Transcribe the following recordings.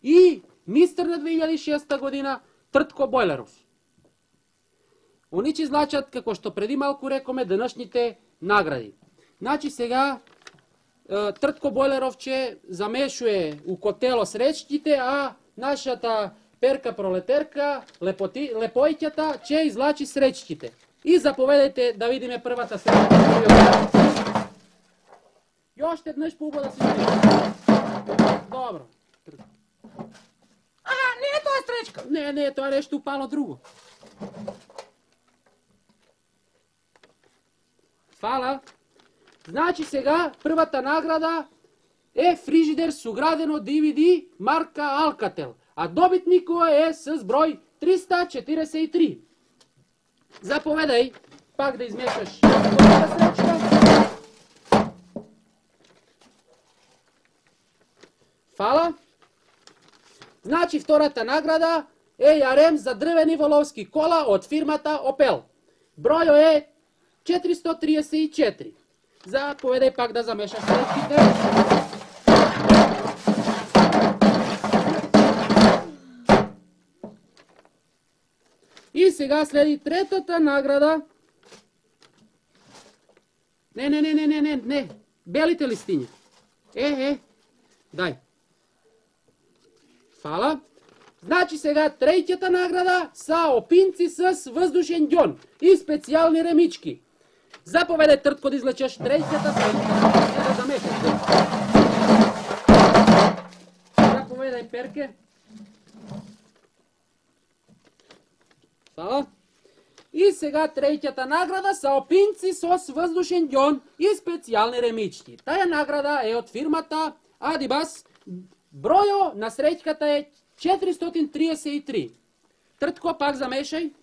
и мистер на 2006 година Тртко Бойлеров. Они значат, како што преди малку рекоме, денешните награди. Значи сега Тртко Бойлеров ќе замешуе у котело сречките, а нашата Перка Пролетерка, лепојката, ќе излачи сречките. И заповедајте да видиме првата сречка. Јоште еднаш по да си видиме. Добро. Не е тоа сречка. Не, тоа е нешто упало друго. Фала. Значи сега првата награда е фрижидер со уградено DVD марка Alcatel, а добитникот е с број 343. Заповедај пак да измешаш втората сречка. Фала. Значи втората награда е јарем за дрвени воловски кола од фирмата Opel. Бројот е 434. Заповедај пак да замешаш сречките. И сега следи третата награда. Не. Белите листиња. Дај. Фала. Значи сега третјата награда са опинци с въздушен ѓон и специјални ремички. Заповедај Тртко да излечеш третјата сречка. Да замешаш. Заповедај Перке. Фала. И сега третјата награда са опинци с въздушен ѓон и специјални ремички. Таја награда е од фирмата Adibas. Бројот на сречката е 433. Тртко, пак замешај.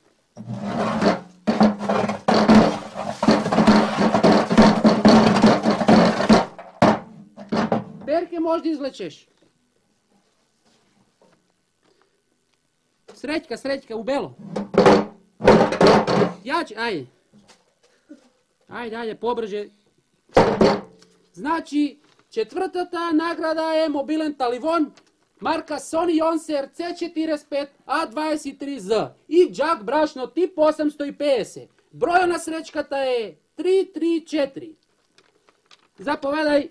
Перке може да излечеш. Сречка, убело. Јач, ајде. Ајде, побрже. Значи, четвртата награда е мобилен телефон марка Sony Yonser C45 A23Z и джак брашно тип 850. Бројот на сречката е 334. Заповедај.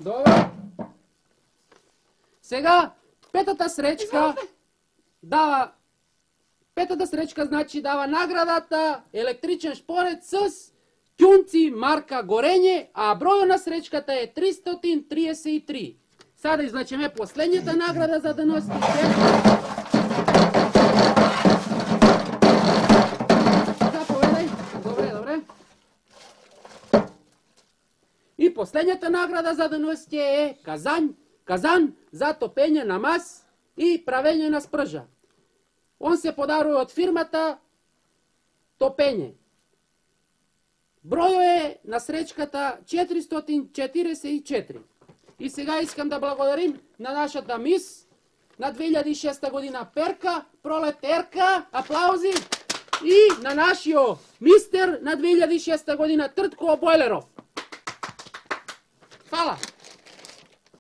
Добро. Сега петата сречка дава дава наградата електричен шпорец с ќунци марка Горење, а бројот на сречката е 333. Сега да излечеме последнијата награда за денес. Заповедај. Добре. И последнијата награда за денес е казан за топење на мас и правење на спржа. Он се подарува од фирмата Топење. Бројот е на сречката 444. И сега искам да благодарим на нашата мис на 2006 година Перка Пролетерка. Аплаузи! И на нашиот мистер на 2006 година Тртко Бойлеров. Фала!